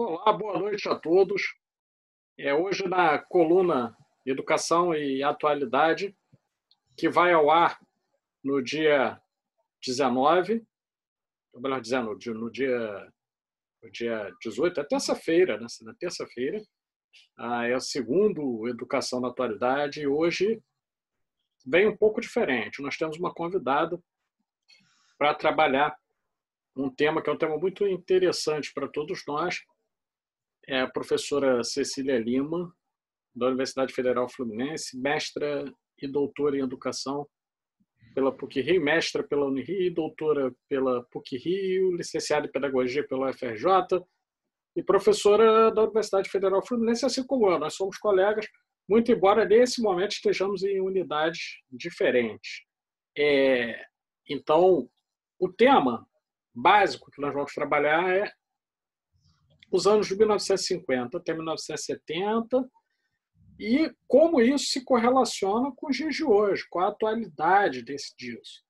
Olá, boa noite a todos. Hoje na coluna Educação e Atualidade, que vai ao ar no dia 19, ou melhor dizendo, no dia 18, é terça-feira, né? Na terça-feira, é o segundo Educação na Atualidade, e hoje vem um pouco diferente. Nós temos uma convidada para trabalhar um tema que é um tema muito interessante para todos nós. É a professora Cecília Lima, da Universidade Federal Fluminense, mestra e doutora em Educação pela PUC-Rio, mestra pela Unirio e doutora pela PUC-Rio, licenciada em Pedagogia pela UFRJ e professora da Universidade Federal Fluminense, assim como eu. Nós somos colegas, muito embora nesse momento estejamos em unidades diferentes. Então, o tema básico que nós vamos trabalhar é os anos de 1950 até 1970, e como isso se correlaciona com os dias de hoje, com a atualidade desses dias.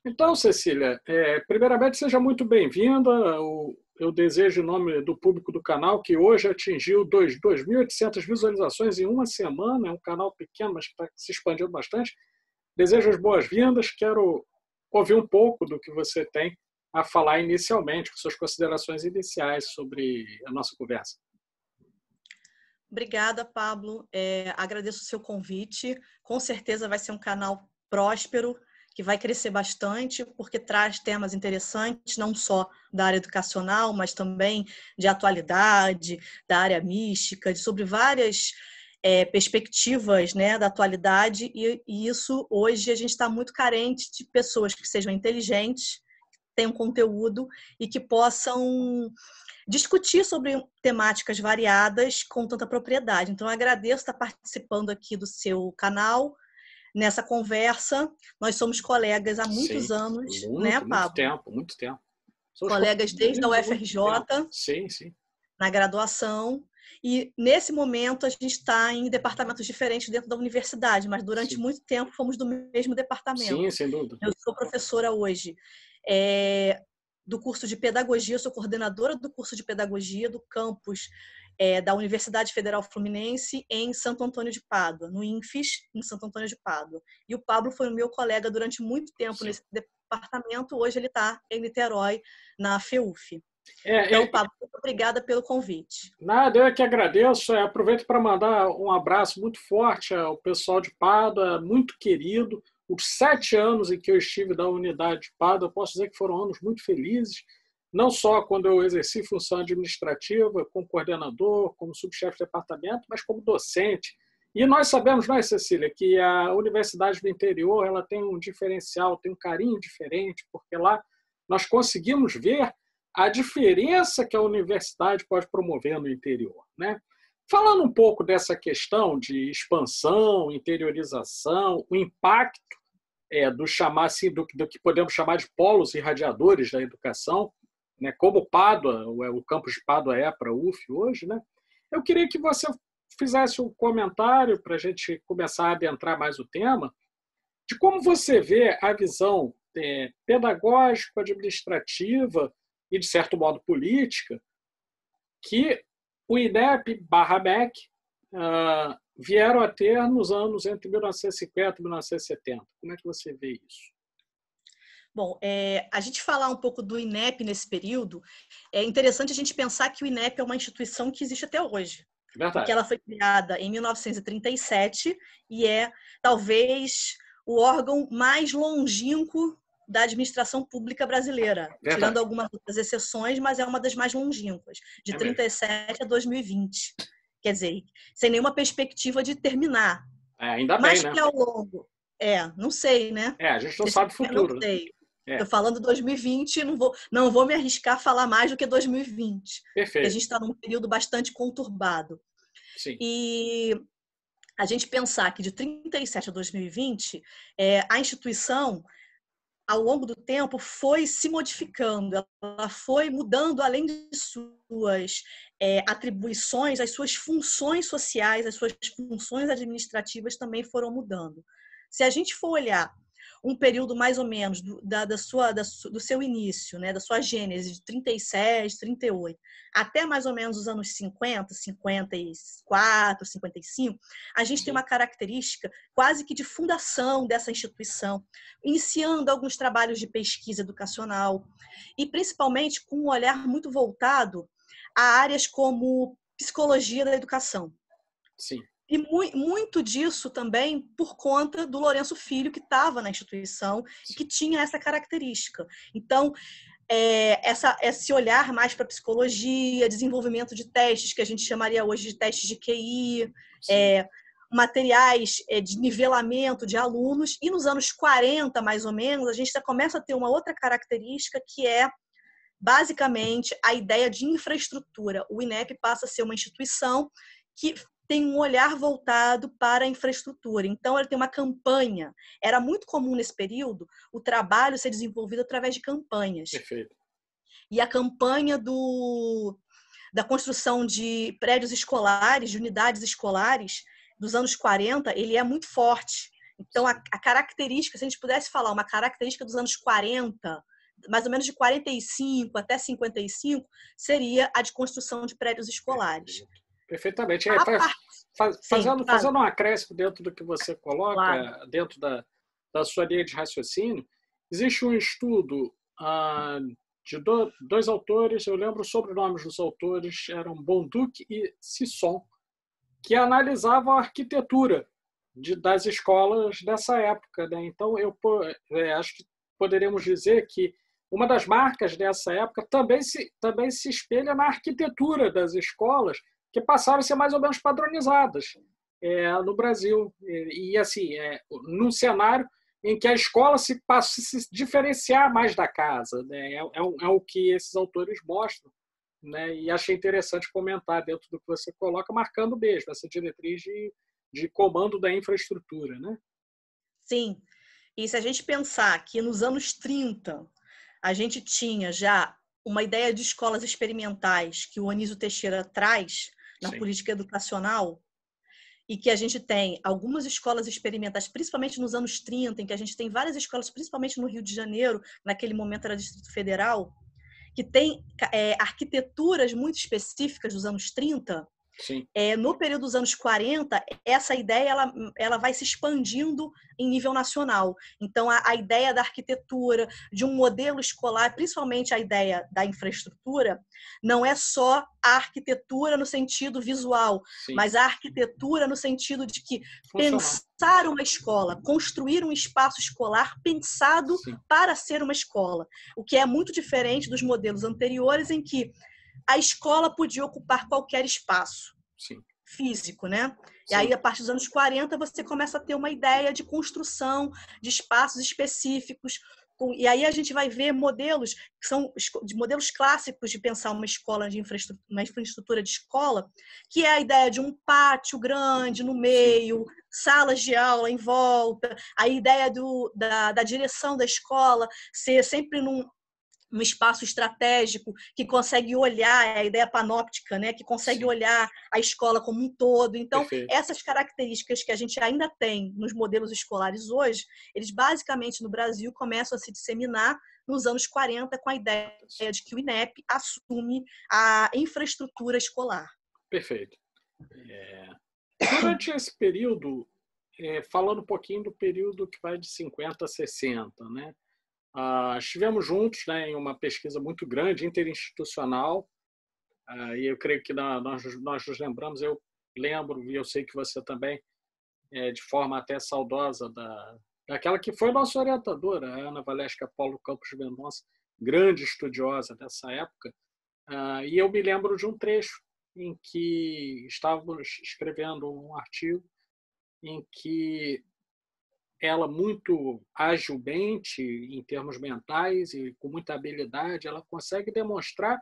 Então, Cecília, primeiramente, seja muito bem-vinda. Eu desejo, em nome do público do canal, que hoje atingiu 2.800 visualizações em uma semana. É um canal pequeno, mas que está se expandindo bastante. Desejo as boas-vindas. Quero ouvir um pouco do que você tem a falar inicialmente, com suas considerações iniciais sobre a nossa conversa. Obrigada, Pablo. Agradeço o seu convite. Com certeza vai ser um canal próspero, que vai crescer bastante, porque traz temas interessantes, não só da área educacional, mas também de atualidade, da área mística, sobre várias perspectivas, né, da atualidade, e isso, hoje, a gente está muito carente de pessoas que sejam inteligentes, que tenham conteúdo e que possam discutir sobre temáticas variadas com tanta propriedade. Então, eu agradeço estar participando aqui do seu canal, nessa conversa. Nós somos colegas há muitos anos, né, Pablo? Muito tempo. Colegas desde a UFRJ, sim. Na graduação. E, nesse momento, a gente está em departamentos diferentes dentro da universidade, mas durante muito tempo fomos do mesmo departamento. Sim, sem dúvida. Eu sou professora hoje do curso de Pedagogia, eu sou coordenadora do curso de Pedagogia do campus da Universidade Federal Fluminense em Santo Antônio de Pádua, no INFES, em Santo Antônio de Pádua. E o Pablo foi o meu colega durante muito tempo nesse departamento, hoje ele está em Niterói, na FEUF. Então, Pablo, muito obrigada pelo convite. Nada, eu é que agradeço. Aproveito para mandar um abraço muito forte ao pessoal de Pádua, muito querido. Os 7 anos em que eu estive na unidade de Pádua, posso dizer que foram anos muito felizes, não só quando eu exerci função administrativa, como coordenador, como subchefe de departamento, mas como docente. E nós sabemos, Cecília, que a universidade do interior ela tem um diferencial, tem um carinho diferente, porque lá nós conseguimos ver a diferença que a universidade pode promover no interior, né? Falando um pouco dessa questão de expansão, interiorização, o impacto do que podemos chamar de polos irradiadores da educação, né? Como Pádua, o campus de Pádua é para a UF hoje, né? Eu queria que você fizesse um comentário para a gente começar a adentrar mais o tema, de como você vê a visão pedagógica, administrativa e, de certo modo, política, que o INEP/MEC vieram a ter nos anos entre 1950 e 1970. Como é que você vê isso? Bom, a gente falar um pouco do INEP nesse período, é interessante a gente pensar que o INEP é uma instituição que existe até hoje. Verdade. Porque ela foi criada em 1937 e é, talvez, o órgão mais longínquo da administração pública brasileira, tirando algumas outras exceções, mas é uma das mais longínquas, de 1937 a 2020. Quer dizer, sem nenhuma perspectiva de terminar. Ainda mas bem, que ao longo... não sei, né? A gente não sabe o futuro. Não sei. Estou falando 2020, não vou me arriscar a falar mais do que 2020. Perfeito. Porque a gente está num período bastante conturbado. Sim. E a gente pensar que de 1937 a 2020, a instituição, ao longo do tempo, foi se modificando, ela foi mudando, além de suas atribuições, as suas funções sociais, as suas funções administrativas também foram mudando. Se a gente for olhar um período mais ou menos do seu início, né, da sua gênese, de 37, 38, até mais ou menos os anos 50, 54, 55, a gente tem uma característica quase que de fundação dessa instituição, iniciando alguns trabalhos de pesquisa educacional e principalmente com um olhar muito voltado a áreas como psicologia da educação. Sim. E muito disso também por conta do Lourenço Filho, que estava na instituição e que tinha essa característica. Então, esse olhar mais para a psicologia, desenvolvimento de testes, que a gente chamaria hoje de testes de QI, materiais de nivelamento de alunos. E nos anos 40, mais ou menos, a gente já começa a ter uma outra característica que é, basicamente, a ideia de infraestrutura. O INEP passa a ser uma instituição que tem um olhar voltado para a infraestrutura. Então, ele tem uma campanha. Era muito comum nesse período o trabalho ser desenvolvido através de campanhas. Perfeito. E a campanha da construção de prédios escolares, de unidades escolares, dos anos 40, ele é muito forte. Então, a característica, se a gente pudesse falar, uma característica dos anos 40, mais ou menos de 45 até 55, seria a de construção de prédios escolares. Perfeitamente. Fazendo um acréscimo dentro do que você coloca, dentro da sua linha de raciocínio, existe um estudo de dois autores, eu lembro os sobrenomes dos autores, eram Bonduc e Sisson, que analisavam a arquitetura das escolas dessa época, né? Então, eu acho que poderíamos dizer que uma das marcas dessa época também se espelha na arquitetura das escolas, que passaram a ser mais ou menos padronizadas no Brasil. E assim, num cenário em que a escola passa a se diferenciar mais da casa, né? É o que esses autores mostram, né? E achei interessante comentar dentro do que você coloca, marcando mesmo essa diretriz de comando da infraestrutura, né? Sim. E se a gente pensar que nos anos 30 a gente tinha já uma ideia de escolas experimentais que o Anísio Teixeira traz na política educacional, e que a gente tem algumas escolas experimentais, principalmente nos anos 30, em que a gente tem várias escolas, principalmente no Rio de Janeiro, naquele momento era Distrito Federal, que tem arquiteturas muito específicas dos anos 30. Sim. No período dos anos 40, essa ideia ela vai se expandindo em nível nacional. Então, a ideia da arquitetura, de um modelo escolar, principalmente a ideia da infraestrutura, não é só a arquitetura no sentido visual, mas a arquitetura no sentido de que pensar uma escola, construir um espaço escolar pensado para ser uma escola, o que é muito diferente dos modelos anteriores em que a escola podia ocupar qualquer espaço físico, né? E aí, a partir dos anos 40, você começa a ter uma ideia de construção de espaços específicos. E aí a gente vai ver modelos que são de modelos clássicos de pensar uma escola uma infraestrutura de escola, que é a ideia de um pátio grande no meio, salas de aula em volta, a ideia da direção da escola ser sempre num espaço estratégico que consegue olhar, a ideia panóptica, né? Que consegue olhar a escola como um todo. Então, essas características que a gente ainda tem nos modelos escolares hoje, eles basicamente no Brasil começam a se disseminar nos anos 40 com a ideia de que o INEP assume a infraestrutura escolar. Perfeito. Durante esse período, falando um pouquinho do período que vai de 50 a 60, né? Estivemos juntos, né, em uma pesquisa muito grande, interinstitucional, e eu creio que nós nos lembramos, eu lembro, e eu sei que você também, de forma até saudosa, daquela que foi nossa orientadora, a Ana Valesca Paulo Campos Mendonça, grande estudiosa dessa época, e eu me lembro de um trecho em que estávamos escrevendo um artigo em que ela, muito agilmente em termos mentais e com muita habilidade, ela consegue demonstrar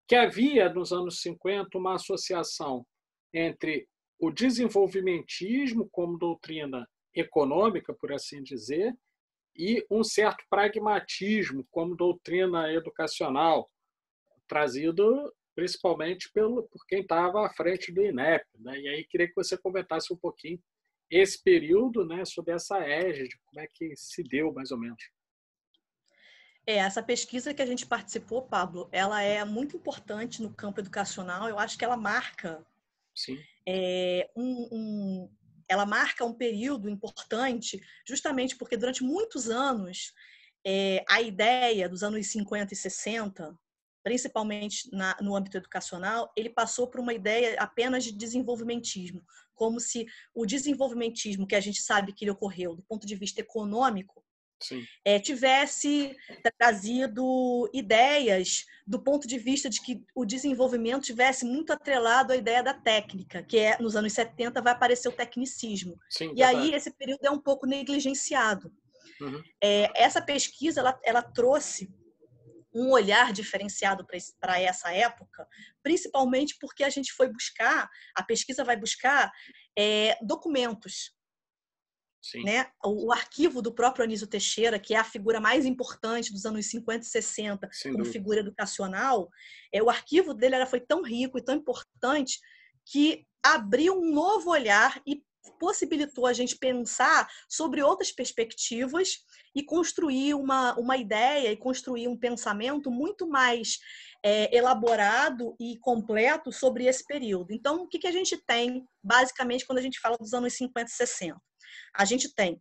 que havia, nos anos 50, uma associação entre o desenvolvimentismo como doutrina econômica, por assim dizer, e um certo pragmatismo como doutrina educacional, trazido principalmente por quem estava à frente do INEP, né? E aí queria que você comentasse um pouquinho esse período, né, sob essa égide, como é que se deu, mais ou menos? Essa pesquisa que a gente participou, Pablo, ela é muito importante no campo educacional. Eu acho que ela marca Sim, ela marca um período importante, justamente porque durante muitos anos a ideia dos anos 50 e 60, principalmente no âmbito educacional, ele passou por uma ideia apenas de desenvolvimentismo, como se o desenvolvimentismo que a gente sabe que ele ocorreu do ponto de vista econômico sim, tivesse trazido ideias do ponto de vista de que o desenvolvimento tivesse muito atrelado à ideia da técnica, que nos anos 70 vai aparecer o tecnicismo. sim, E aí verdade. esse período é um pouco negligenciado. Uhum. Essa pesquisa ela trouxe um olhar diferenciado para essa época, principalmente porque a pesquisa vai buscar documentos, Sim, né? O arquivo do próprio Anísio Teixeira, que é a figura mais importante dos anos 50 e 60 sem como dúvida. figura educacional, o arquivo dele foi tão rico e tão importante que abriu um novo olhar e possibilitou a gente pensar sobre outras perspectivas e construir uma ideia e construir um pensamento muito mais elaborado e completo sobre esse período. Então, o que a gente tem, basicamente, quando a gente fala dos anos 50 e 60? A gente tem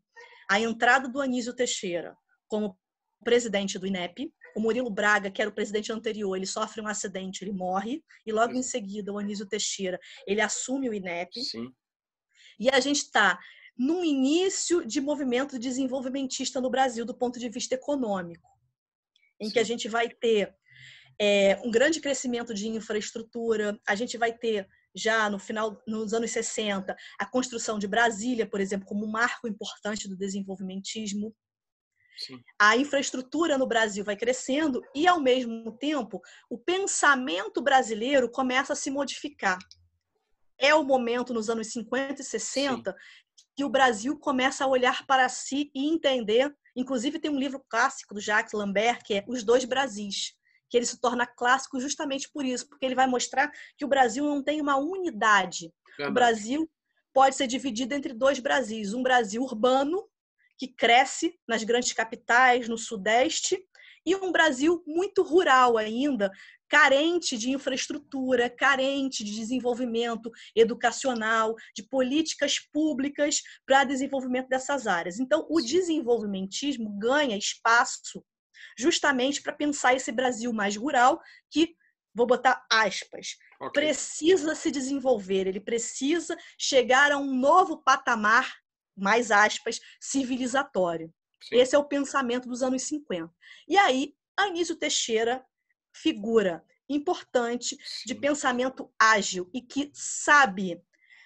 a entrada do Anísio Teixeira como presidente do INEP, o Murilo Braga, que era o presidente anterior, ele sofre um acidente, ele morre, e logo em seguida o Anísio Teixeira, ele assume o INEP, Sim, e a gente está num início de movimento desenvolvimentista no Brasil do ponto de vista econômico, em que a sim, gente vai ter um grande crescimento de infraestrutura, a gente vai ter já nos anos 60, a construção de Brasília, por exemplo, como um marco importante do desenvolvimentismo. sim, A infraestrutura no Brasil vai crescendo e, ao mesmo tempo, o pensamento brasileiro começa a se modificar. É o momento, nos anos 50 e sim, 60, que o Brasil começa a olhar para si e entender. Inclusive, tem um livro clássico do Jacques Lambert, que é Os Dois Brasis, que ele se torna clássico justamente por isso, porque ele vai mostrar que o Brasil não tem uma unidade. O verdade. Brasil pode ser dividido entre dois Brasis. Um Brasil urbano, que cresce nas grandes capitais, no Sudeste, e um Brasil muito rural ainda, carente de infraestrutura, carente de desenvolvimento educacional, de políticas públicas para desenvolvimento dessas áreas. Então, o Sim, desenvolvimentismo ganha espaço justamente para pensar esse Brasil mais rural que, vou botar aspas, ok. precisa se desenvolver, ele precisa chegar a um novo patamar, mais aspas, civilizatório. Sim, Esse é o pensamento dos anos 50. E aí, Anísio Teixeira, figura importante de sim, pensamento ágil e que sabe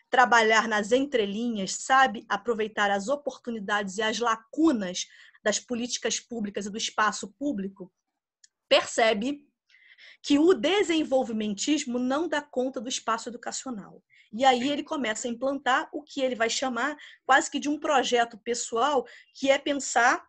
trabalhar nas entrelinhas, sabe aproveitar as oportunidades e as lacunas das políticas públicas e do espaço público, percebe que o desenvolvimentismo não dá conta do espaço educacional. E aí sim, ele começa a implantar o que ele vai chamar quase que de um projeto pessoal, que é pensar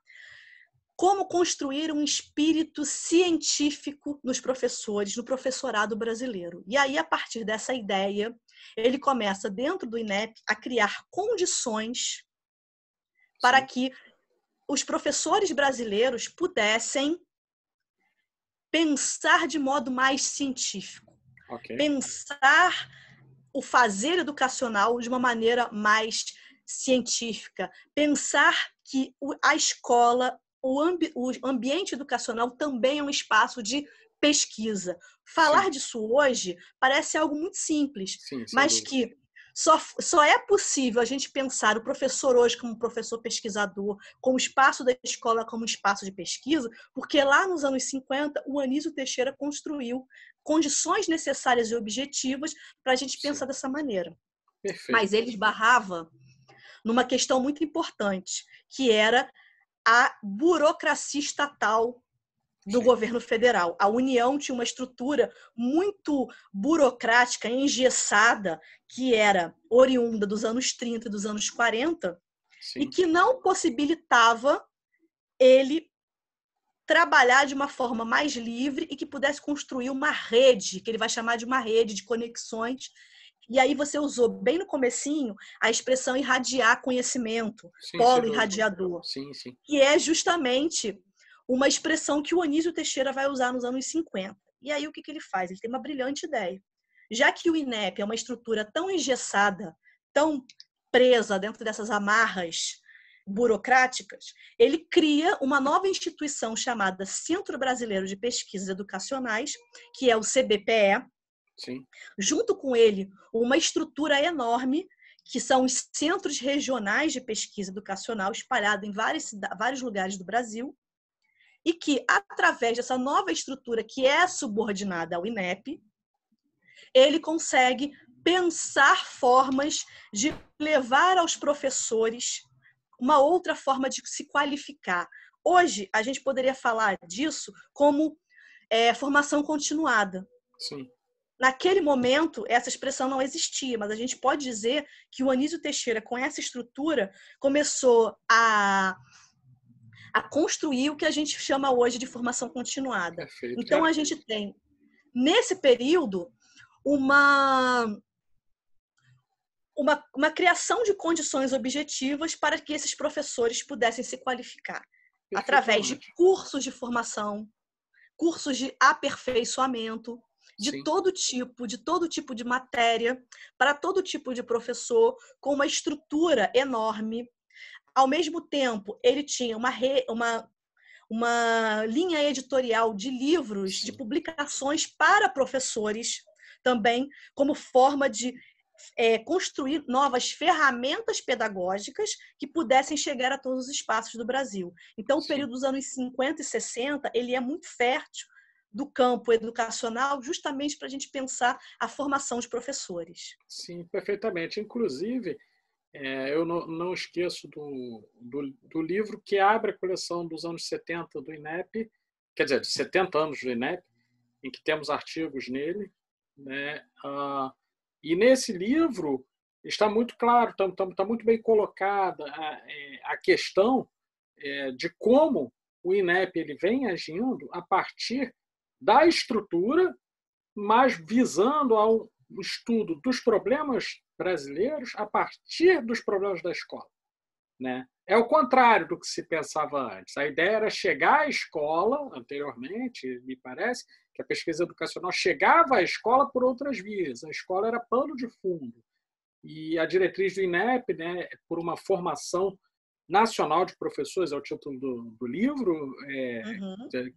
como construir um espírito científico nos professores, no professorado brasileiro. E aí, a partir dessa ideia, ele começa, dentro do INEP, a criar condições para sim, que os professores brasileiros pudessem pensar de modo mais científico, ok. pensar o fazer educacional de uma maneira mais científica, pensar que a escola, o ambiente educacional também é um espaço de pesquisa. Sim, Falar disso hoje parece algo muito simples, sim, sem mas dúvida. que só é possível a gente pensar o professor hoje como professor pesquisador, como espaço da escola como espaço de pesquisa, porque lá nos anos 50 o Anísio Teixeira construiu condições necessárias e objetivas para a gente Sim, pensar dessa maneira. perfeito. Mas ele esbarrava numa questão muito importante, que era a burocracia estatal do Sim, governo federal. A União tinha uma estrutura muito burocrática, engessada, que era oriunda dos anos 30 e dos anos 40, e sim, que não possibilitava ele trabalhar de uma forma mais livre e que pudesse construir uma rede, que ele vai chamar de uma rede de conexões, E aí você usou bem no comecinho a expressão irradiar conhecimento, Sim, polo irradiador, sim, sim. que é justamente uma expressão que o Anísio Teixeira vai usar nos anos 50. E aí o que ele faz? Ele tem uma brilhante ideia. Já que o INEP é uma estrutura tão engessada, tão presa dentro dessas amarras burocráticas, ele cria uma nova instituição chamada Centro Brasileiro de Pesquisas Educacionais, que é o CBPE. Sim. Junto com ele, uma estrutura enorme, que são os centros regionais de pesquisa educacional espalhados em vários lugares do Brasil, e que, através dessa nova estrutura que é subordinada ao INEP, ele consegue pensar formas de levar aos professores uma outra forma de se qualificar. Hoje, a gente poderia falar disso como formação continuada. Sim. Naquele momento, essa expressão não existia, mas a gente pode dizer que o Anísio Teixeira, com essa estrutura, começou a construir o que a gente chama hoje de formação continuada. Perfeito. Então, a gente tem, nesse período, uma criação de condições objetivas para que esses professores pudessem se qualificar através de cursos de formação, cursos de aperfeiçoamento, de todo tipo de matéria, para todo tipo de professor, com uma estrutura enorme. Ao mesmo tempo, ele tinha uma linha editorial de livros, de publicações para professores, também como forma de construir novas ferramentas pedagógicas que pudessem chegar a todos os espaços do Brasil. Então, o período dos anos 50 e 60, ele é muito fértil do campo educacional, justamente para a gente pensar a formação de professores. Sim, perfeitamente. Inclusive, eu não esqueço do livro que abre a coleção dos anos 70 do INEP, quer dizer, de 70 anos do INEP, em que temos artigos nele, né? E nesse livro está muito claro, está muito bem colocada a questão de como o INEP ele vem agindo a partir da estrutura, mas visando ao estudo dos problemas brasileiros a partir dos problemas da escola, né? É o contrário do que se pensava antes. A ideia era chegar à escola, anteriormente, me parece, que a pesquisa educacional chegava à escola por outras vias. A escola era pano de fundo. E a diretriz do INEP, né, por uma formação nacional de professores, é o título do livro,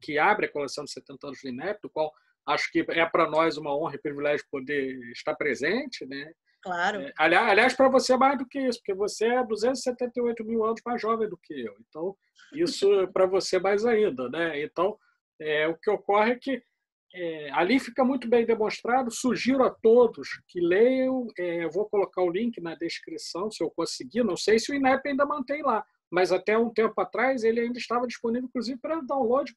que abre a coleção de 70 anos do INEP, do qual acho que é para nós uma honra e privilégio poder estar presente, né? Claro. Aliás, para você é mais do que isso, porque você é 278 mil anos mais jovem do que eu. Então, isso para você mais ainda, né? Então, o que ocorre é que ali fica muito bem demonstrado. Sugiro a todos que leiam. Eu vou colocar o link na descrição, se eu conseguir. Não sei se o INEP ainda mantém lá, mas até um tempo atrás ele ainda estava disponível, inclusive, para download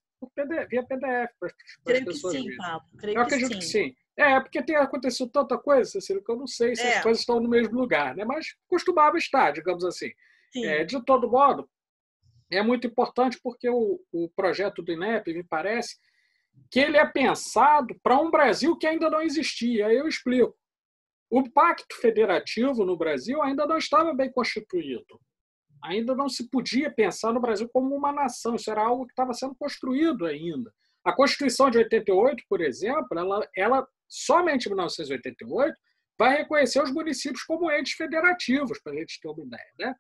via PDF para as pessoas verem. Eu acredito que sim. Porque tem acontecido tanta coisa, Cecília, que eu não sei se as coisas estão no mesmo lugar, né? Mas costumava estar, digamos assim. De todo modo, é muito importante porque o projeto do INEP, me parece, que ele é pensado para um Brasil que ainda não existia. Eu explico. O Pacto Federativo no Brasil ainda não estava bem constituído. Ainda não se podia pensar no Brasil como uma nação. Isso era algo que estava sendo construído ainda. A Constituição de 88, por exemplo, ela somente em 1988 vai reconhecer os municípios como entes federativos, para a gente ter uma ideia, né?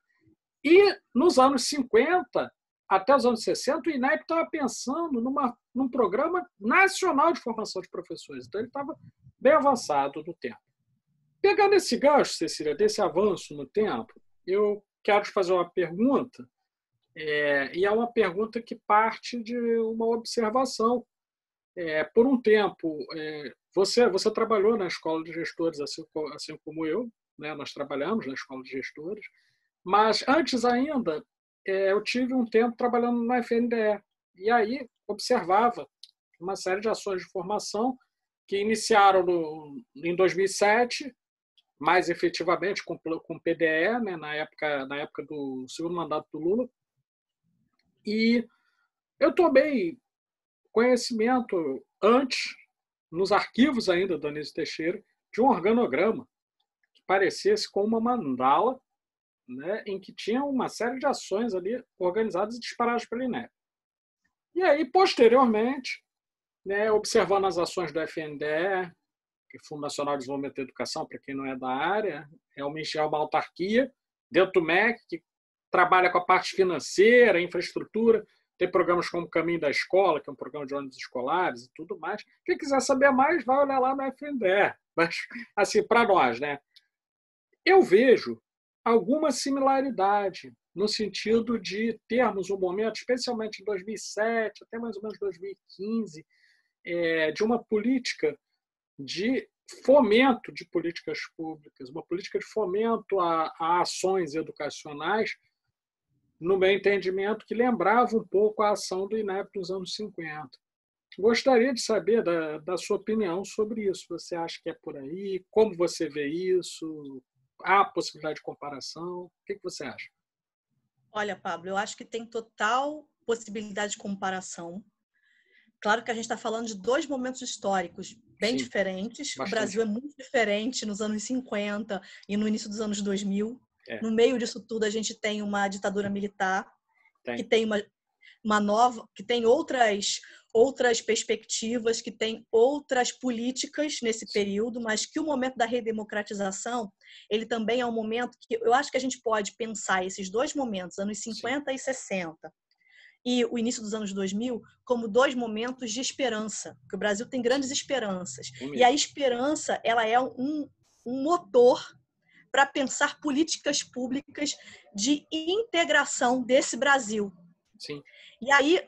E nos anos 50 até os anos 60, o INEP estava pensando num programa nacional de formação de professores. Então, ele estava bem avançado no tempo. Pegando esse gancho, Cecília, desse avanço no tempo, eu quero te fazer uma pergunta, e é uma pergunta que parte de uma observação. Por um tempo, você trabalhou na Escola de Gestores, assim como eu, né? Nós trabalhamos na Escola de Gestores, mas antes ainda, eu tive um tempo trabalhando na FNDE, e aí observava uma série de ações de formação que iniciaram em 2007, mais efetivamente com o PDE, né, na época do segundo mandato do Lula. E eu tomei conhecimento antes, nos arquivos ainda do Anísio Teixeira, de um organograma parecesse com uma mandala, né, em que tinha uma série de ações ali organizadas e disparadas pela INEP. E aí, posteriormente, né, observando as ações do FNDE, que é Fundo Nacional de Desenvolvimento da Educação, para quem não é da área, é uma autarquia dentro do MEC, que trabalha com a parte financeira, infraestrutura, tem programas como Caminho da Escola, que é um programa de ônibus escolares e tudo mais. Quem quiser saber mais, vai olhar lá no FNDE. Mas, assim, para nós, né? Eu vejo alguma similaridade no sentido de termos um momento, especialmente em 2007, até mais ou menos 2015, de uma política de fomento de políticas públicas, uma política de fomento a ações educacionais, no meu entendimento, que lembrava um pouco a ação do INEP dos anos 50. Gostaria de saber da sua opinião sobre isso. Você acha que é por aí? Como você vê isso? Há possibilidade de comparação? O que você acha? Olha, Pablo, eu acho que tem total possibilidade de comparação. Claro que a gente está falando de dois momentos históricos bem diferentes. Bastante. O Brasil é muito diferente nos anos 50 e no início dos anos 2000. No meio disso tudo, a gente tem uma ditadura militar que tem uma nova, que tem outras perspectivas, que tem outras políticas nesse período, mas que o momento da redemocratização, ele também é um momento que eu acho que a gente pode pensar esses dois momentos, anos 50 e 60, e o início dos anos 2000, como dois momentos de esperança, porque o Brasil tem grandes esperanças. E a esperança, ela é um motor para pensar políticas públicas de integração desse Brasil. Sim. E aí,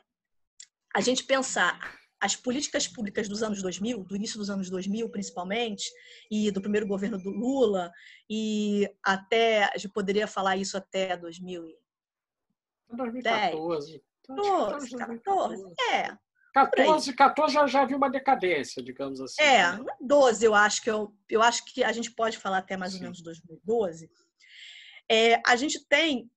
a gente pensar as políticas públicas dos anos 2000, do início dos anos 2000 principalmente, e do primeiro governo do Lula, e até, a gente poderia falar isso até 2010. 2014. 14. 14 já viu uma decadência, digamos assim. 12 eu acho que a gente pode falar até mais ou menos 2012. A gente tem,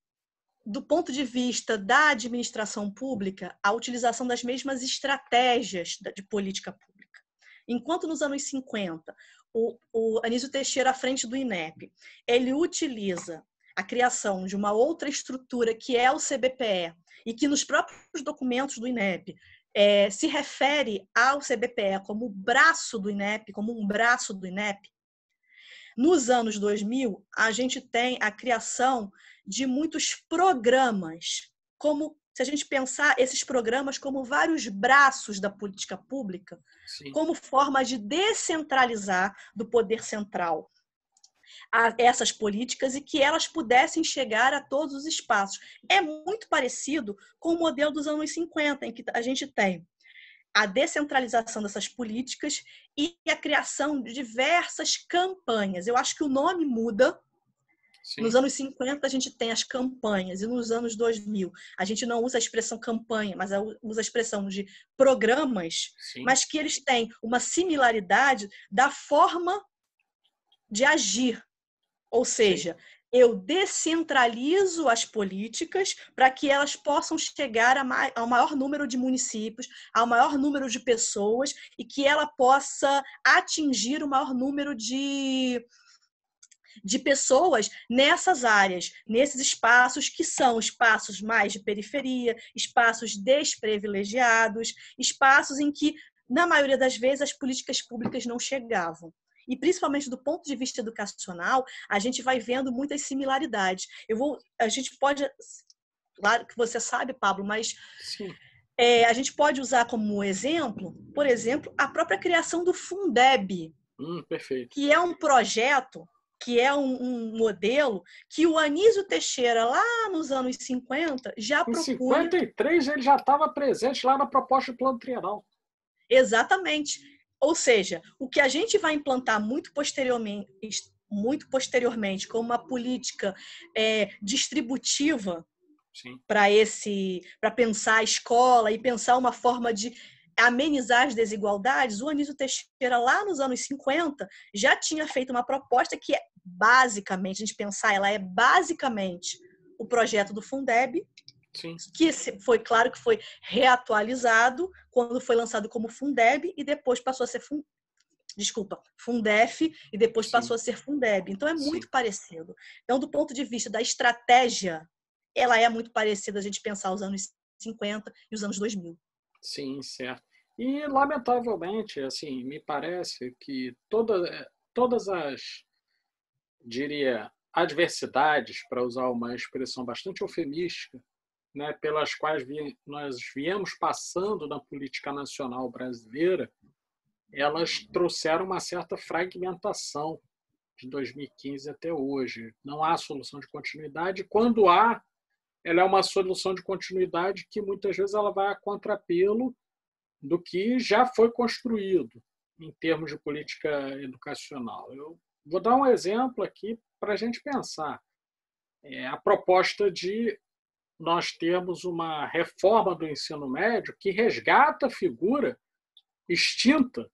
do ponto de vista da administração pública, a utilização das mesmas estratégias de política pública. Enquanto nos anos 50, o Anísio Teixeira, à frente do INEP, ele utiliza a criação de uma outra estrutura que é o CBPE, e que nos próprios documentos do INEP se refere ao CBPE como braço do INEP, como um braço do INEP. Nos anos 2000, a gente tem a criação de muitos programas, como se a gente pensar esses programas como vários braços da política pública, como forma de descentralizar do poder central a essas políticas e que elas pudessem chegar a todos os espaços. É muito parecido com o modelo dos anos 50, em que a gente tem a descentralização dessas políticas e a criação de diversas campanhas. Eu acho que o nome muda. Sim. Nos anos 50, a gente tem as campanhas, e nos anos 2000, a gente não usa a expressão campanha, mas usa a expressão de programas, sim, mas que eles têm uma similaridade da forma de agir. Ou seja, sim, eu descentralizo as políticas para que elas possam chegar ao maior número de municípios, ao maior número de pessoas e que ela possa atingir o maior número de pessoas nessas áreas, nesses espaços que são espaços mais de periferia, espaços desprivilegiados, espaços em que, na maioria das vezes, as políticas públicas não chegavam. E, principalmente do ponto de vista educacional, a gente vai vendo muitas similaridades. A gente pode, claro que você sabe, Pablo, mas a gente pode usar como exemplo, por exemplo, a própria criação do Fundeb, perfeito, que é um projeto, que é um modelo que o Anísio Teixeira, lá nos anos 50, já propunha... Em 53, ele já estava presente lá na proposta do Plano Trienal. Exatamente. Ou seja, o que a gente vai implantar muito posteriormente como uma política distributiva para pensar a escola e pensar uma forma de amenizar as desigualdades, o Anísio Teixeira, lá nos anos 50, já tinha feito uma proposta que é basicamente, a gente pensar, ela é basicamente o projeto do Fundeb, sim, que foi, claro que foi reatualizado quando foi lançado como Fundeb e depois passou a ser desculpa, Fundef e depois Sim. passou a ser Fundeb. Então, é muito Sim. parecido. Então, do ponto de vista da estratégia, ela é muito parecida a gente pensar os anos 50 e os anos 2000. Sim, certo. E, lamentavelmente, assim, me parece que todas as, diria, adversidades, para usar uma expressão bastante eufemística, né, pelas quais nós viemos passando na política nacional brasileira, elas trouxeram uma certa fragmentação de 2015 até hoje. Não há solução de continuidade. Quando há, ela é uma solução de continuidade que muitas vezes ela vai a contrapelo do que já foi construído em termos de política educacional. Eu vou dar um exemplo aqui para a gente pensar. A proposta de nós termos uma reforma do ensino médio que resgata a figura extinta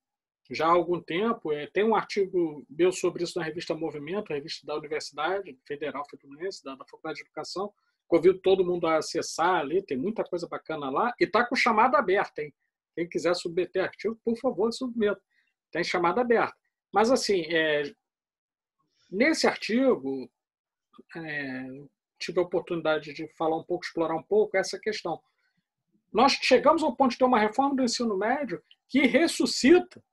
já há algum tempo. Tem um artigo meu sobre isso na revista Movimento, a revista da Universidade Federal Fluminense, da Faculdade de Educação. Convido todo mundo a acessar ali, tem muita coisa bacana lá. E está com chamada aberta, hein? Quem quiser submeter artigo, por favor, submeta. Tem chamada aberta. Mas, assim, nesse artigo, tive a oportunidade de falar um pouco, explorar um pouco essa questão. Nós chegamos ao ponto de ter uma reforma do ensino médio que ressuscita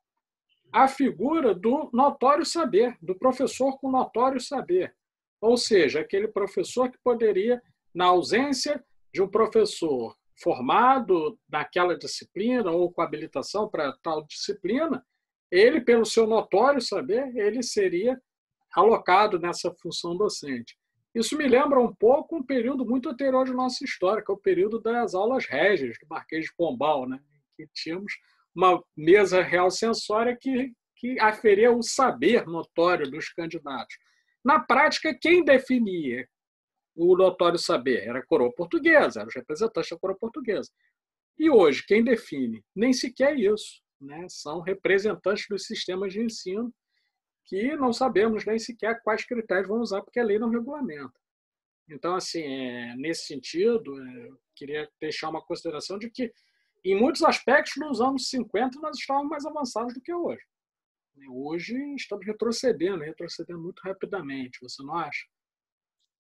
a figura do notório saber, do professor com notório saber. Ou seja, aquele professor que poderia, na ausência de um professor formado naquela disciplina ou com habilitação para tal disciplina, ele, pelo seu notório saber, ele seria alocado nessa função docente. Isso me lembra um pouco um período muito anterior de nossa história, que é o período das aulas régias do Marquês de Pombal, né? Que tínhamos uma mesa real censória que aferia o saber notório dos candidatos. Na prática, quem definia o notório saber era a coroa portuguesa, eram os representantes da coroa portuguesa. E hoje, quem define? Nem sequer isso, né? São representantes dos sistemas de ensino que não sabemos nem sequer quais critérios vão usar, porque a lei não regulamenta. Então, assim, nesse sentido, eu queria deixar uma consideração de que, em muitos aspectos, nos anos 50, nós estávamos mais avançados do que hoje. Hoje estamos retrocedendo muito rapidamente, você não acha?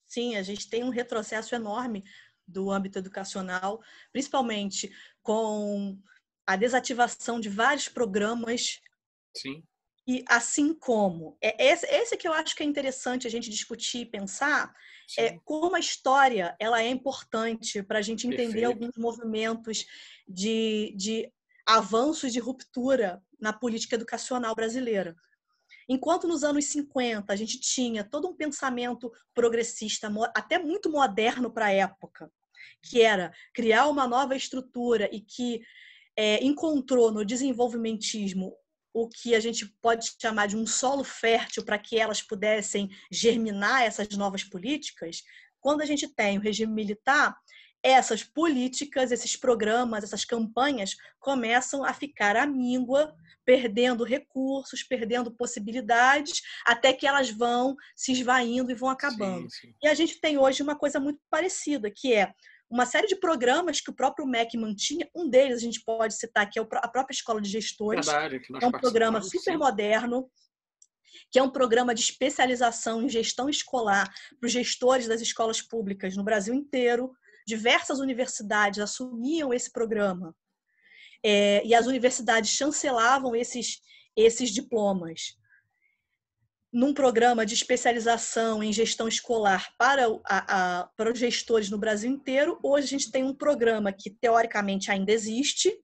Sim, a gente tem um retrocesso enorme do âmbito educacional, principalmente com a desativação de vários programas. Sim. E assim como, esse que eu acho que é interessante a gente discutir e pensar, como a história ela é importante para a gente entender alguns movimentos de avanços de ruptura na política educacional brasileira. Enquanto nos anos 50 a gente tinha todo um pensamento progressista, até muito moderno para a época, que era criar uma nova estrutura e que encontrou no desenvolvimentismo o que a gente pode chamar de um solo fértil para que elas pudessem germinar essas novas políticas, quando a gente tem o regime militar, essas políticas, esses programas, essas campanhas começam a ficar à míngua, perdendo recursos, perdendo possibilidades, até que elas vão se esvaindo e vão acabando. Sim. E a gente tem hoje uma coisa muito parecida, que é uma série de programas que o próprio MEC mantinha. Um deles a gente pode citar, que é a própria Escola de Gestores. Verdade, que nós é um programa super moderno, que é um programa de especialização em gestão escolar para os gestores das escolas públicas no Brasil inteiro. Diversas universidades assumiam esse programa e as universidades chancelavam esses diplomas. Num programa de especialização em gestão escolar para os gestores no Brasil inteiro, hoje a gente tem um programa que, teoricamente, ainda existe,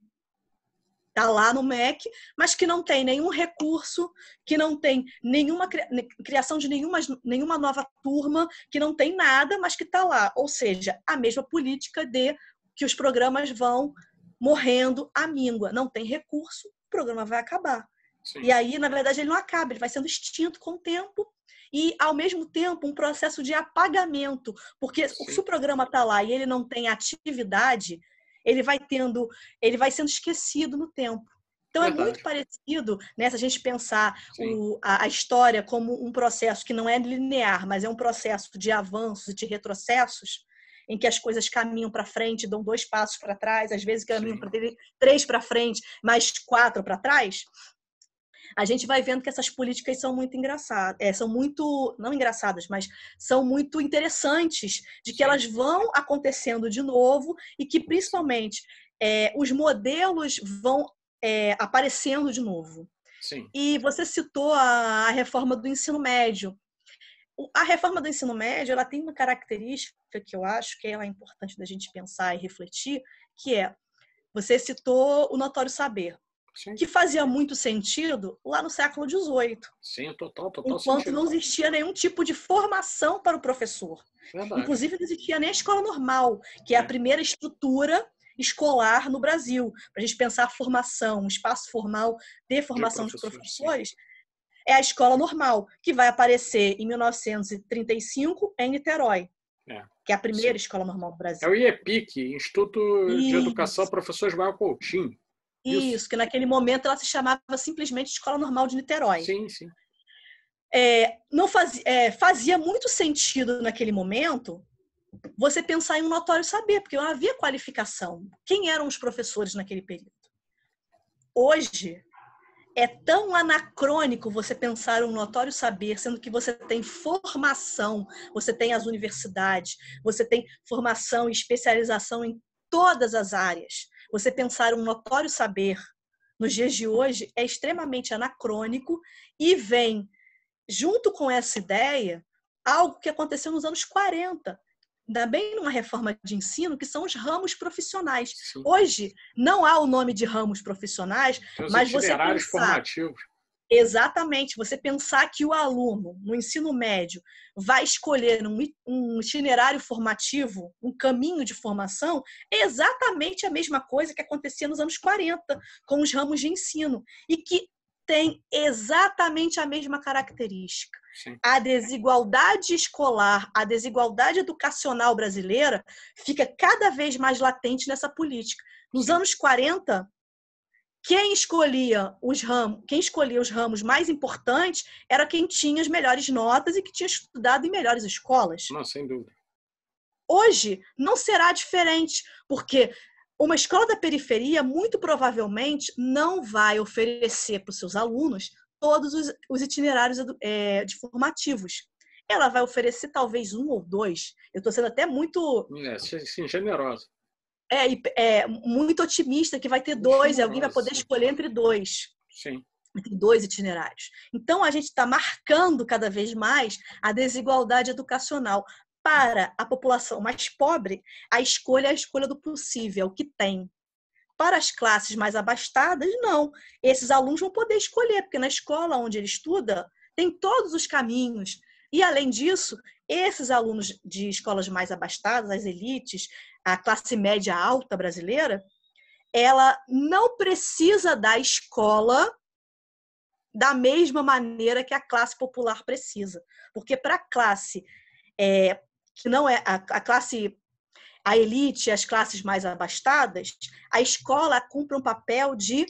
está lá no MEC, mas que não tem nenhum recurso, que não tem nenhuma criação de nenhuma nova turma, que não tem nada, mas que está lá. Ou seja, a mesma política de que os programas vão morrendo à míngua. Não tem recurso, o programa vai acabar. Sim. E aí, na verdade, ele não acaba, ele vai sendo extinto com o tempo e, ao mesmo tempo, um processo de apagamento. Porque Sim. se o programa está lá e ele não tem atividade, ele vai sendo esquecido no tempo. Então, Verdade. É muito parecido, né, se a gente pensar a história como um processo que não é linear, mas é um processo de avanços e de retrocessos, em que as coisas caminham para frente, dão 2 passos para trás, às vezes caminham 3 para frente, mais 4 para trás. a gente vai vendo que essas políticas são muito engraçadas, são muito, não engraçadas, mas são muito interessantes, de que elas vão acontecendo de novo e que, principalmente, os modelos vão aparecendo de novo. Sim. E você citou a reforma do ensino médio. A reforma do ensino médio, ela tem uma característica que eu acho que ela é importante da gente pensar e refletir, que você citou o notório saber, Sim. que fazia muito sentido lá no século XVIII. Sim, total enquanto sentido. não existia nenhum tipo de formação para o professor. Verdade. Inclusive, não existia nem a escola normal, que é a primeira estrutura escolar no Brasil. Para a gente pensar a formação, um espaço formal de formação de professores, é a escola normal, que vai aparecer em 1935 em Niterói, que é a primeira escola normal do Brasil. É o IEPIC, Instituto de Educação Professor Ismael Coutinho. Isso, que naquele momento ela se chamava simplesmente Escola Normal de Niterói. Sim, sim. Não fazia muito sentido naquele momento você pensar em um notório saber, porque não havia qualificação. Quem eram os professores naquele período? Hoje, é tão anacrônico você pensar um notório saber, sendo que você tem formação, você tem as universidades, você tem formação e especialização em todas as áreas. Você pensar um notório saber nos dias de hoje é extremamente anacrônico e vem, junto com essa ideia, algo que aconteceu nos anos 40, ainda bem numa reforma de ensino, que são os ramos profissionais. Sim. Hoje, não há o nome de ramos profissionais, mas você itinerários pensar... formativos. Exatamente. Você pensar que o aluno, no ensino médio, vai escolher um itinerário formativo, um caminho de formação, é exatamente a mesma coisa que acontecia nos anos 40, com os ramos de ensino, e que tem exatamente a mesma característica. Sim. A desigualdade escolar, a desigualdade educacional brasileira fica cada vez mais latente nessa política. Nos anos 40, quem escolhia os ramos mais importantes era quem tinha as melhores notas e que tinha estudado em melhores escolas. Não, sem dúvida. Hoje não será diferente, porque uma escola da periferia, muito provavelmente, não vai oferecer para os seus alunos todos os itinerários formativos. Ela vai oferecer talvez um ou dois. Eu estou sendo até muito... Sim, generosa. Muito otimista que vai ter dois, e alguém vai poder escolher entre dois. Sim. Entre dois itinerários. Então, a gente está marcando cada vez mais a desigualdade educacional. Para a população mais pobre, a escolha é a escolha do possível, o que tem. Para as classes mais abastadas, não. Esses alunos vão poder escolher, porque na escola onde ele estuda, tem todos os caminhos. E, além disso, esses alunos de escolas mais abastadas, as elites, a classe média alta brasileira, ela não precisa da escola da mesma maneira que a classe popular precisa. Porque para a classe que não é a classe, a elite, as classes mais abastadas, a escola cumpre um papel de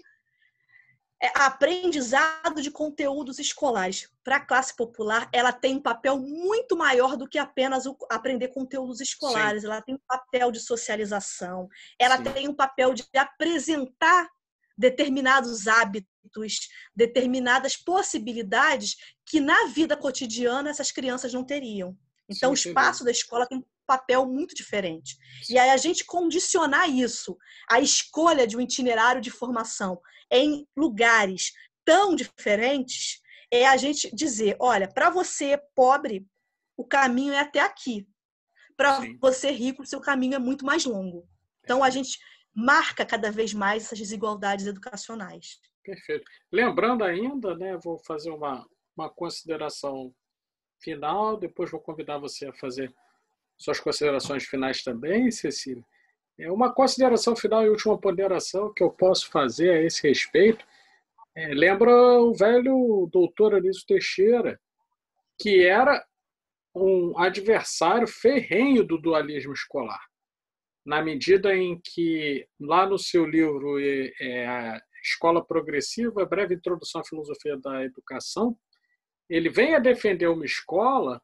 aprendizado de conteúdos escolares. Para a classe popular, ela tem um papel muito maior do que apenas aprender conteúdos escolares. Sim. Ela tem um papel de socialização, ela Sim. tem um papel de apresentar determinados hábitos, determinadas possibilidades que na vida cotidiana essas crianças não teriam. Então, Sim, o espaço da escola tem um papel muito diferente. Sim. E aí a gente condicionar isso, a escolha de um itinerário de formação em lugares tão diferentes, é a gente dizer, olha, para você pobre, o caminho é até aqui. Para você rico, o seu caminho é muito mais longo. Então, a gente marca cada vez mais essas desigualdades educacionais. Perfeito. Lembrando ainda, né, vou fazer uma consideração final, depois vou convidar você a fazer suas considerações finais também, Cecília. Uma consideração final e última ponderação que eu posso fazer a esse respeito lembra o velho doutor Anísio Teixeira, que era um adversário ferrenho do dualismo escolar, na medida em que, lá no seu livro A Escola Progressiva, Breve Introdução à Filosofia da Educação, ele vem a defender uma escola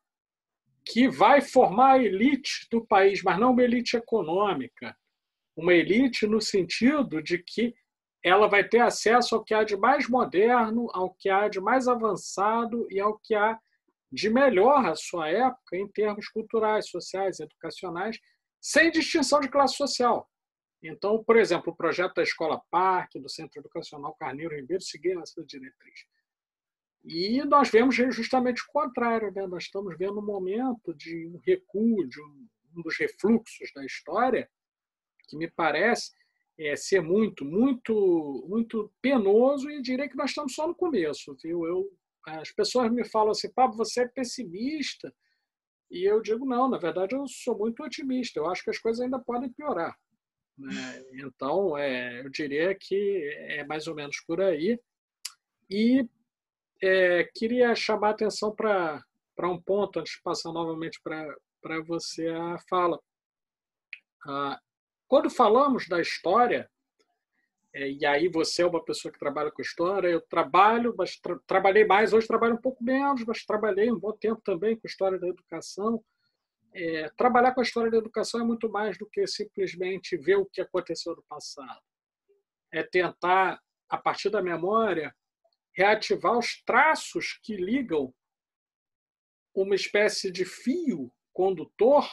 que vai formar a elite do país, mas não uma elite econômica. Uma elite no sentido de que ela vai ter acesso ao que há de mais moderno, ao que há de mais avançado e ao que há de melhor à sua época em termos culturais, sociais, educacionais, sem distinção de classe social. Então, por exemplo, o projeto da Escola Parque, do Centro Educacional Carneiro Ribeiro, seguia essa diretriz. E nós vemos justamente o contrário, né? Nós estamos vendo um momento de um recuo, de um dos refluxos da história, que me parece ser muito, muito, muito penoso, e diria que nós estamos só no começo, viu? As pessoas me falam assim: Pablo, você é pessimista? E eu digo: não, na verdade eu sou muito otimista, eu acho que as coisas ainda podem piorar, né? Então, eu diria que é mais ou menos por aí. E queria chamar a atenção para um ponto, antes de passar novamente para você a fala. Quando falamos da história, e aí você é uma pessoa que trabalha com história, eu trabalho, mas trabalhei mais, hoje trabalho um pouco menos, mas trabalhei um bom tempo também com história da educação. Trabalhar com a história da educação é muito mais do que simplesmente ver o que aconteceu no passado. É tentar, a partir da memória, reativar os traços que ligam uma espécie de fio condutor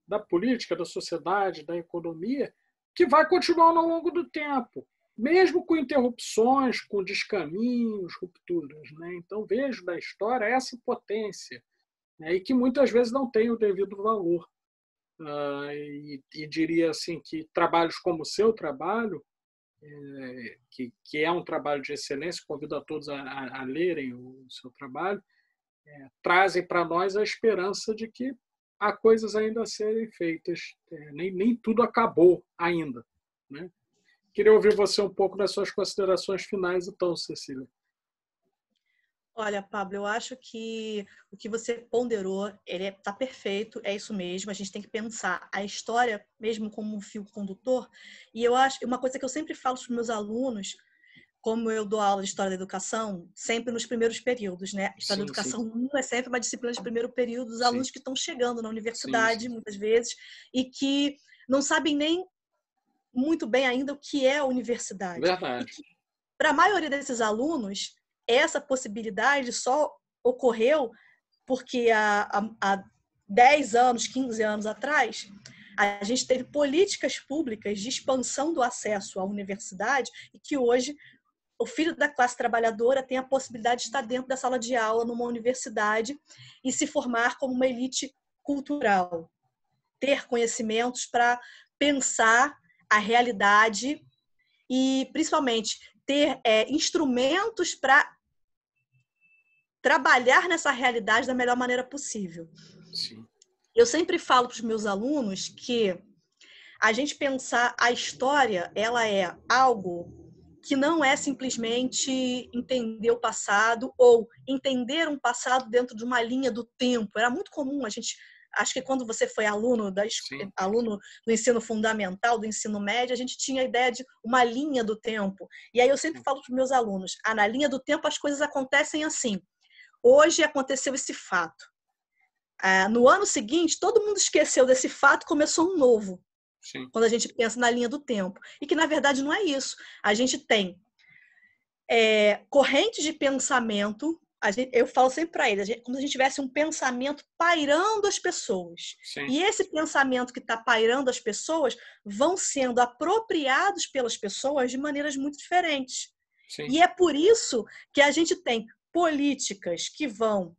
da política, da sociedade, da economia, que vai continuando ao longo do tempo, mesmo com interrupções, com descaminhos, rupturas, né? Então, vejo da história essa potência, né? E que muitas vezes não tem o devido valor. E diria assim que trabalhos como o seu trabalho, que é um trabalho de excelência, convido a todos a lerem o seu trabalho, trazem para nós a esperança de que há coisas ainda a serem feitas. Nem tudo acabou ainda, né? Queria ouvir você um pouco das suas considerações finais, então, Cecília. Olha, Pablo, eu acho que o que você ponderou, ele está perfeito, é isso mesmo. A gente tem que pensar a história mesmo como um fio condutor. E eu acho, uma coisa que eu sempre falo para os meus alunos, como eu dou aula de História da Educação, sempre nos primeiros períodos, né? História da Educação 1 é sempre uma disciplina de primeiro período dos alunos que estão chegando na universidade, muitas vezes, e que não sabem nem muito bem ainda o que é a universidade. Verdade. Para a maioria desses alunos, essa possibilidade só ocorreu porque há 10 anos, 15 anos atrás, a gente teve políticas públicas de expansão do acesso à universidade e que hoje o filho da classe trabalhadora tem a possibilidade de estar dentro da sala de aula numa universidade e se formar como uma elite cultural, ter conhecimentos para pensar a realidade e, principalmente, ter instrumentos para trabalhar nessa realidade da melhor maneira possível. Sim. Eu sempre falo para os meus alunos que a gente pensar a história, ela é algo que não é simplesmente entender o passado ou entender um passado dentro de uma linha do tempo. Era muito comum a gente, acho que quando você foi aluno do ensino fundamental, do ensino médio, a gente tinha a ideia de uma linha do tempo. E aí eu sempre falo para os meus alunos, na linha do tempo as coisas acontecem assim. Hoje aconteceu esse fato. No ano seguinte, todo mundo esqueceu desse fato, começou um novo. Sim. Quando a gente pensa na linha do tempo. E que, na verdade, não é isso. A gente tem correntes de pensamento, eu falo sempre para eles, como se a gente tivesse um pensamento pairando as pessoas. Sim. E esse pensamento que está pairando as pessoas vão sendo apropriados pelas pessoas de maneiras muito diferentes. Sim. E é por isso que a gente tem políticas que vão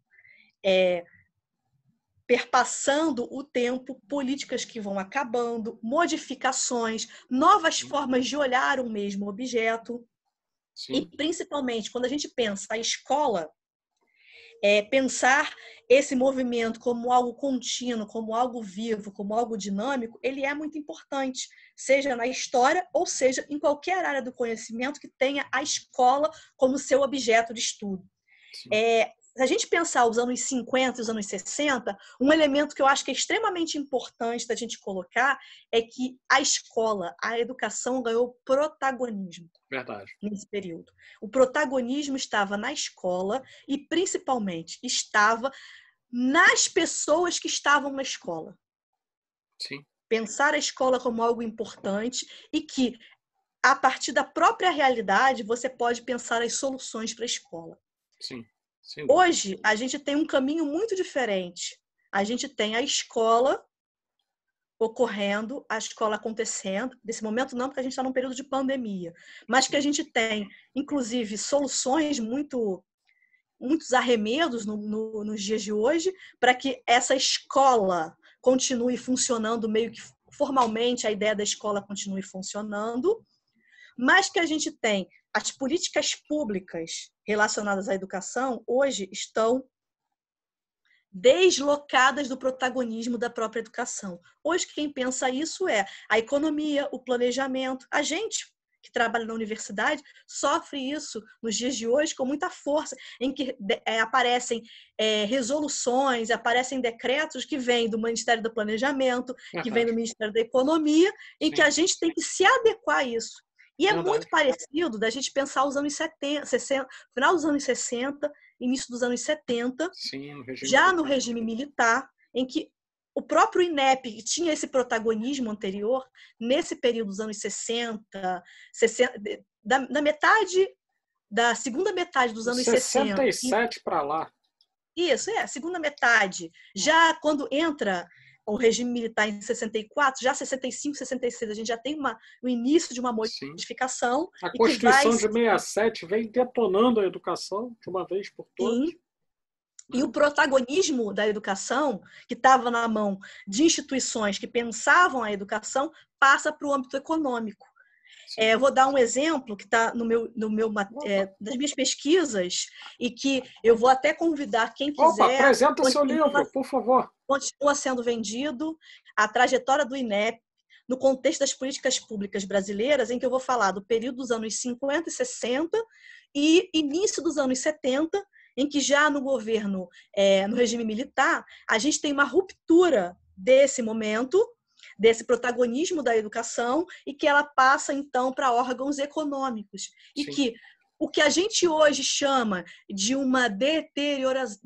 perpassando o tempo, políticas que vão acabando, modificações, novas formas de olhar o mesmo objeto. Sim. E, principalmente, quando a gente pensa a escola, pensar esse movimento como algo contínuo, como algo vivo, como algo dinâmico, ele é muito importante, seja na história ou seja em qualquer área do conhecimento que tenha a escola como seu objeto de estudo. Se a gente pensar os anos 50 e os anos 60, um elemento que eu acho que é extremamente importante da gente colocar é que a escola, a educação ganhou protagonismo. Verdade. Nesse período. O protagonismo estava na escola e, principalmente, estava nas pessoas que estavam na escola. Sim. Pensar a escola como algo importante e que a partir da própria realidade, você pode pensar as soluções para a escola. Sim, sim. Hoje, a gente tem um caminho muito diferente. A gente tem a escola ocorrendo, a escola acontecendo. Nesse momento não, porque a gente está num período de pandemia. Mas que a gente tem, inclusive, soluções muitos arremedos nos dias de hoje para que essa escola continue funcionando meio que formalmente, a ideia da escola continue funcionando, mas que a gente tem as políticas públicas relacionadas à educação hoje estão deslocadas do protagonismo da própria educação. Hoje, quem pensa isso é a economia, o planejamento. A gente que trabalha na universidade sofre isso nos dias de hoje com muita força, em que aparecem resoluções, aparecem decretos que vêm do Ministério do Planejamento, que vêm do Ministério da Economia, em que a gente tem que se adequar a isso. E é muito parecido da gente pensar os anos 70, 60, final dos anos 60, início dos anos 70, já no regime militar, em que o próprio INEP, que tinha esse protagonismo anterior, nesse período dos anos 60, da segunda metade dos anos 60. 67 para lá. Isso, segunda metade. Já quando entra o regime militar em 64, já 65, 66, a gente já tem o início de uma modificação. A Constituição de 67 vem detonando a educação de uma vez por todas. Sim. E o protagonismo da educação, que estava na mão de instituições que pensavam a educação, passa para o âmbito econômico. Eu vou dar um exemplo que está das minhas pesquisas e que eu vou até convidar quem quiser. Apresenta seu livro, por favor. Continua sendo vendido, A Trajetória do INEP, no contexto das políticas públicas brasileiras, em que eu vou falar do período dos anos 50 e 60 e início dos anos 70, em que já no governo, no regime militar, a gente tem uma ruptura desse momento, desse protagonismo da educação, e que ela passa, então, para órgãos econômicos. E que o que a gente hoje chama de uma deterioração...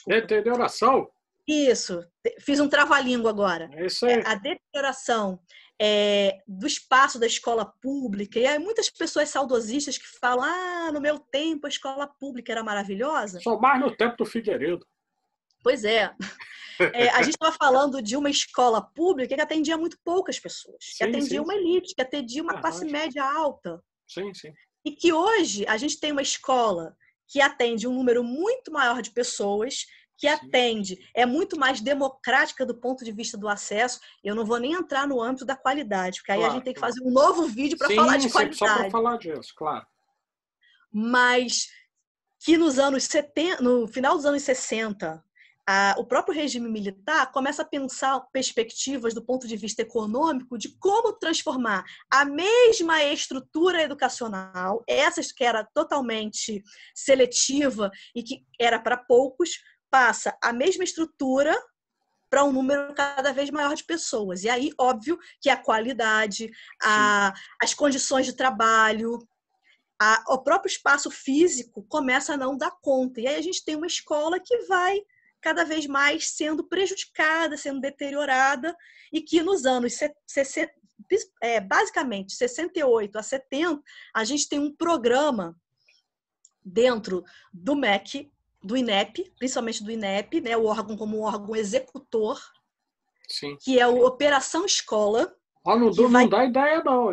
Deterioração? Isso, fiz um trava-língua agora. É isso aí. A deterioração do espaço da escola pública. E aí muitas pessoas saudosistas que falam, no meu tempo a escola pública era maravilhosa. Só mais no tempo do Figueiredo. Pois é. A gente estava falando de uma escola pública que atendia muito poucas pessoas, que atendia uma elite, que atendia uma classe média alta. Sim, sim. E que hoje a gente tem uma escola que atende um número muito maior de pessoas, que atende, é muito mais democrática do ponto de vista do acesso. Eu não vou nem entrar no âmbito da qualidade, porque aí a gente tem que fazer um novo vídeo para falar de qualidade. Só para falar disso, claro. Mas que nos anos 70, no final dos anos 60, o próprio regime militar começa a pensar perspectivas do ponto de vista econômico de como transformar a mesma estrutura educacional, essa que era totalmente seletiva e que era para poucos, passa a mesma estrutura para um número cada vez maior de pessoas. E aí, óbvio, que a qualidade, as condições de trabalho, o próprio espaço físico começa a não dar conta. E aí a gente tem uma escola que vai cada vez mais sendo prejudicada, sendo deteriorada, e que nos anos 60, basicamente 68 a 70, a gente tem um programa dentro do MEC, do INEP, principalmente do INEP, né, o órgão como um órgão executor, que é o Operação Escola. Não dá ideia não.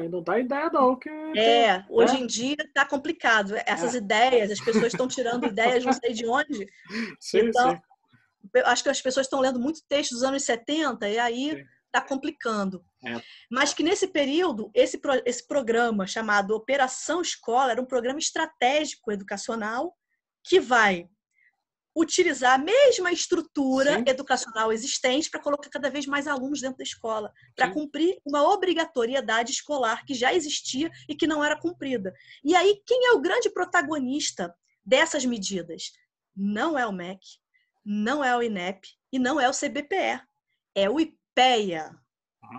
Hoje em dia está complicado. Essas ideias, as pessoas estão tirando ideias não sei de onde. Então, acho que as pessoas estão lendo muito texto dos anos 70 e aí está complicando. Mas que nesse período, esse programa chamado Operação Escola era um programa estratégico educacional que vai utilizar a mesma estrutura educacional existente para colocar cada vez mais alunos dentro da escola, para cumprir uma obrigatoriedade escolar que já existia e que não era cumprida. E aí, quem é o grande protagonista dessas medidas? Não é o MEC, não é o INEP e não é o CBPE. É o IPEA.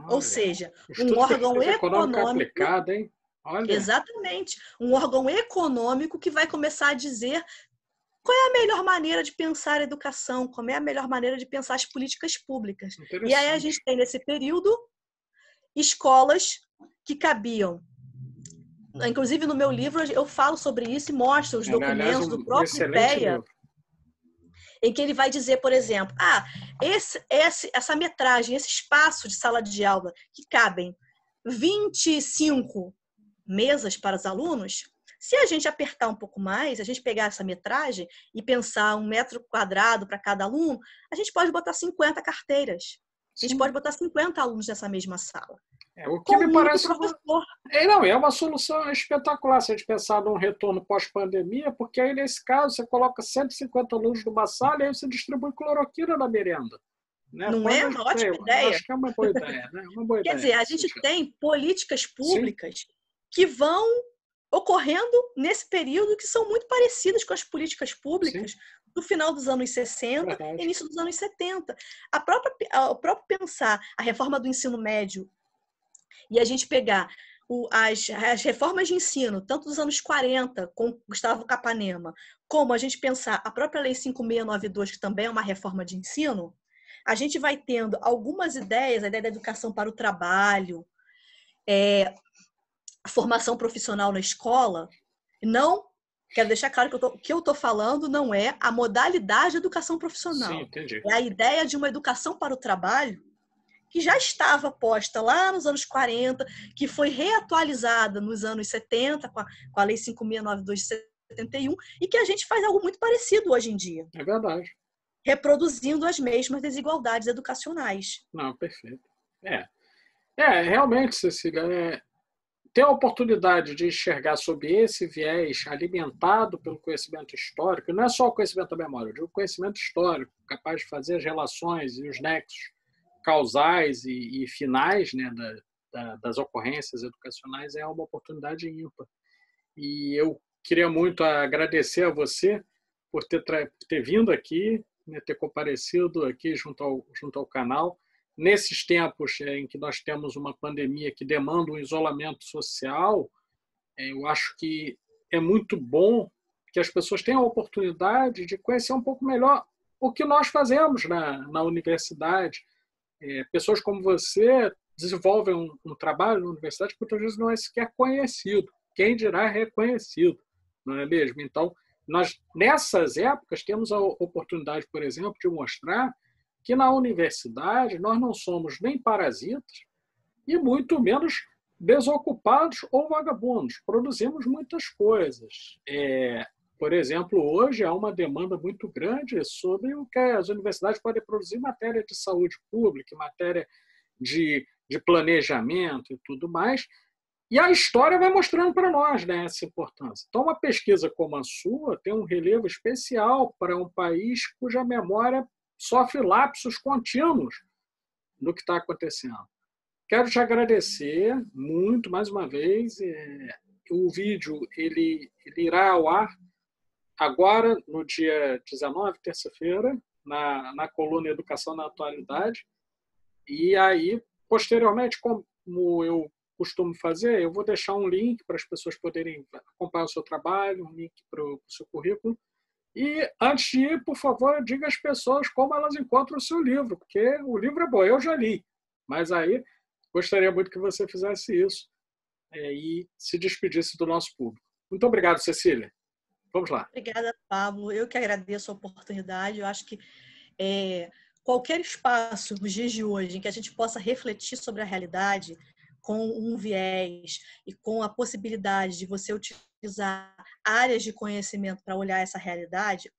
Ou seja, um órgão econômico aplicado, hein? Olha. Exatamente. Um órgão econômico que vai começar a dizer qual é a melhor maneira de pensar a educação, como é a melhor maneira de pensar as políticas públicas. E aí a gente tem, nesse período, escolas que cabiam Inclusive, no meu livro, eu falo sobre isso e mostro os documentos do próprio IPEA, em que ele vai dizer, por exemplo, essa metragem, esse espaço de sala de aula que cabem 25 mesas para os alunos, se a gente apertar um pouco mais, a gente pegar essa metragem e pensar 1 metro quadrado para cada aluno, a gente pode botar 50 carteiras. A gente pode botar 50 alunos nessa mesma sala. O que me parece professor. É uma solução espetacular se a gente pensar num retorno pós-pandemia, porque aí, nesse caso, você coloca 150 alunos numa sala e aí você distribui cloroquina na merenda. Né? Não é uma ótima ideia? Acho que é uma boa ideia. Né? Uma boa Quer dizer, a gente tem políticas públicas que vão ocorrendo nesse período que são muito parecidas com as políticas públicas do final dos anos 60 e início dos anos 70. O próprio pensar a reforma do ensino médio e a gente pegar as reformas de ensino, tanto dos anos 40, com Gustavo Capanema, como a gente pensar a própria Lei 5692, que também é uma reforma de ensino, a gente vai tendo algumas ideias, a ideia da educação para o trabalho, a formação profissional na escola. Não, quero deixar claro que o que eu estou falando não é a modalidade de educação profissional. Sim, entendi. É a ideia de uma educação para o trabalho que já estava posta lá nos anos 40, que foi reatualizada nos anos 70, com a Lei 5692 de 71, e que a gente faz algo muito parecido hoje em dia. É verdade. Reproduzindo as mesmas desigualdades educacionais. Não, perfeito. Realmente, Cecília, ter a oportunidade de enxergar sob esse viés alimentado pelo conhecimento histórico, não é só o conhecimento da memória, eu digo conhecimento histórico, capaz de fazer as relações e os nexos causais e finais, né, das ocorrências educacionais, é uma oportunidade ímpar. E eu queria muito agradecer a você por ter vindo aqui, né, ter comparecido aqui junto ao canal. Nesses tempos em que nós temos uma pandemia que demanda um isolamento social, eu acho que é muito bom que as pessoas tenham a oportunidade de conhecer um pouco melhor o que nós fazemos na universidade. Pessoas como você desenvolvem um trabalho na universidade que muitas vezes não é sequer conhecido, quem dirá reconhecido, não é mesmo? Então, nós, nessas épocas, temos a oportunidade, por exemplo, de mostrar que na universidade nós não somos nem parasitas e muito menos desocupados ou vagabundos. Produzimos muitas coisas. Por exemplo, hoje há uma demanda muito grande sobre o que as universidades podem produzir em matéria de saúde pública, em matéria de planejamento e tudo mais. E a história vai mostrando para nós, né, essa importância. Então, uma pesquisa como a sua tem um relevo especial para um país cuja memória sofre lapsos contínuos no que está acontecendo. Quero te agradecer muito, mais uma vez. O vídeo ele irá ao ar agora, no dia 19, terça-feira, na coluna Educação na Atualidade. E aí, posteriormente, como eu costumo fazer, eu vou deixar um link para as pessoas poderem acompanhar o seu trabalho, um link para o seu currículo. E, antes de ir, por favor, diga às pessoas como elas encontram o seu livro, porque o livro é bom, eu já li. Mas aí, gostaria muito que você fizesse isso e se despedisse do nosso público. Muito obrigado, Cecília. Vamos lá. Obrigada, Pablo. Eu que agradeço a oportunidade. Eu acho que qualquer espaço nos dias de hoje em que a gente possa refletir sobre a realidade com um viés e com a possibilidade de você utilizar áreas de conhecimento para olhar essa realidade,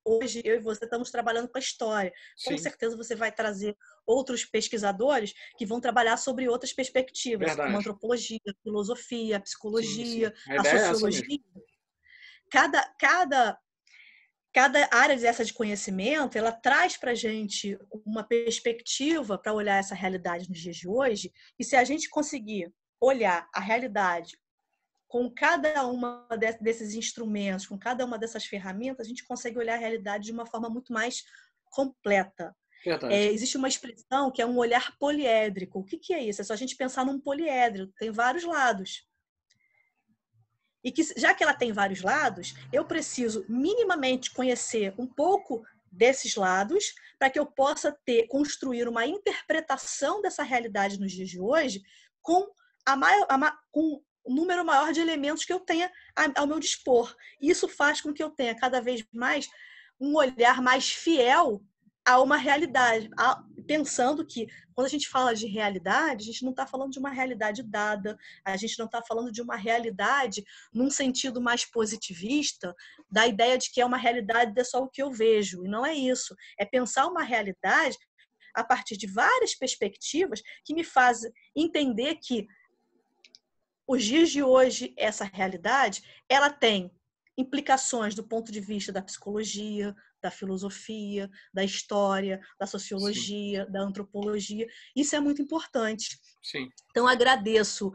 hoje eu e você estamos trabalhando com a história. Com certeza você vai trazer outros pesquisadores que vão trabalhar sobre outras perspectivas, como antropologia, filosofia, psicologia, a sociologia. Cada área dessa de conhecimento, ela traz para a gente uma perspectiva para olhar essa realidade nos dias de hoje, e se a gente conseguir olhar a realidade com cada uma desses instrumentos, com cada uma dessas ferramentas, a gente consegue olhar a realidade de uma forma muito mais completa. Existe uma expressão que é um olhar poliédrico. O que é isso? É só a gente pensar num poliedro, tem vários lados. E que, já que ela tem vários lados, eu preciso minimamente conhecer um pouco desses lados para que eu possa construir uma interpretação dessa realidade nos dias de hoje com número maior de elementos que eu tenha ao meu dispor. Isso faz com que eu tenha cada vez mais um olhar mais fiel a uma realidade, pensando que quando a gente fala de realidade, a gente não está falando de uma realidade dada, a gente não está falando de uma realidade num sentido mais positivista, da ideia de que é uma realidade é só o que eu vejo, e não é isso. É pensar uma realidade a partir de várias perspectivas que me fazem entender que os dias de hoje, essa realidade, ela tem implicações do ponto de vista da psicologia, da filosofia, da história, da sociologia, Sim. da antropologia. Isso é muito importante. Sim. Então, agradeço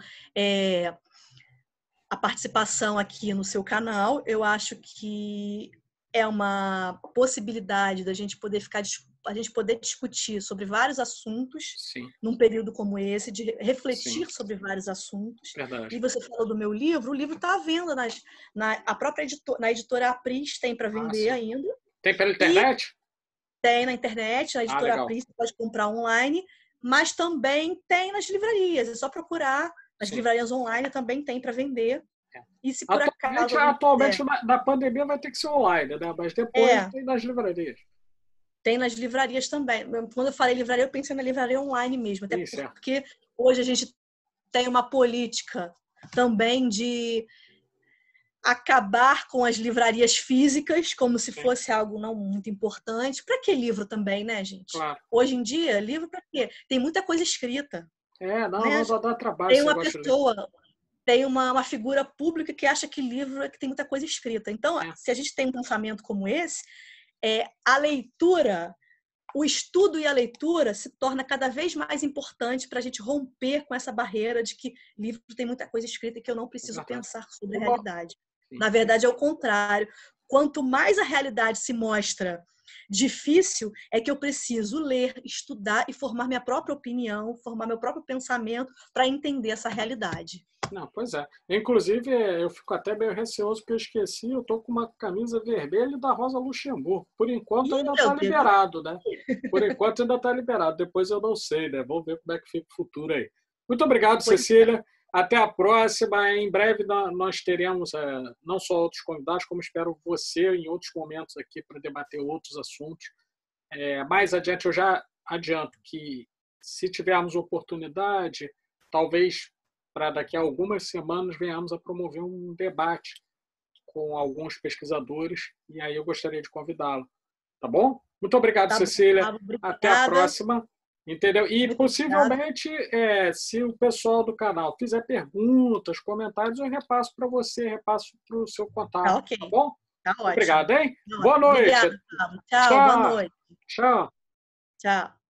a participação aqui no seu canal. Eu acho que é uma possibilidade da gente poder discutir sobre vários assuntos Sim. num período como esse, de refletir Sim. sobre vários assuntos. Verdade. E você falou do meu livro, o livro está à venda a própria na editora Apris tem para vender ainda. Tem pela internet? E tem na internet, na editora Apris, você pode comprar online, mas também tem nas livrarias, é só procurar. As livrarias online também tem para vender. E se por acaso... Atualmente na pandemia vai ter que ser online, né? Mas depois tem nas livrarias. Tem nas livrarias também. Quando eu falei livraria, eu pensei na livraria online mesmo. Até porque hoje a gente tem uma política também de acabar com as livrarias físicas, como se fosse algo não muito importante. Para que livro também, né, gente? Claro. Hoje em dia, livro para quê? Tem muita coisa escrita. Não dá trabalho. Tem uma pessoa, tem uma figura pública que acha que livro é que tem muita coisa escrita. Então, se a gente tem um pensamento como esse, a leitura, o estudo e a leitura se torna cada vez mais importante para a gente romper com essa barreira de que livro tem muita coisa escrita e que eu não preciso pensar sobre a realidade. Na verdade, é o contrário. Quanto mais a realidade se mostra difícil, é que eu preciso ler, estudar e formar minha própria opinião, formar meu próprio pensamento para entender essa realidade. Não, pois é. Inclusive, eu fico até meio receoso porque eu esqueci, eu tô com uma camisa vermelha da Rosa Luxemburgo. Por enquanto ainda está liberado, né? Por enquanto ainda está liberado. Depois eu não sei, né? Vamos ver como é que fica o futuro aí. Muito obrigado, Cecília. Até a próxima. Em breve nós teremos não só outros convidados, como espero você em outros momentos aqui para debater outros assuntos. Mais adiante, eu já adianto que se tivermos oportunidade, talvez para daqui a algumas semanas venhamos a promover um debate com alguns pesquisadores e aí eu gostaria de convidá-lo. Tá bom? Muito obrigado, Cecília. Até a próxima. Entendeu? E possivelmente, se o pessoal do canal fizer perguntas, comentários, eu repasso para você, repasso para o seu contato. Tá bom? Tá ótimo. Obrigado, hein? Boa noite. Obrigada, tchau, boa noite. Tchau. Tchau.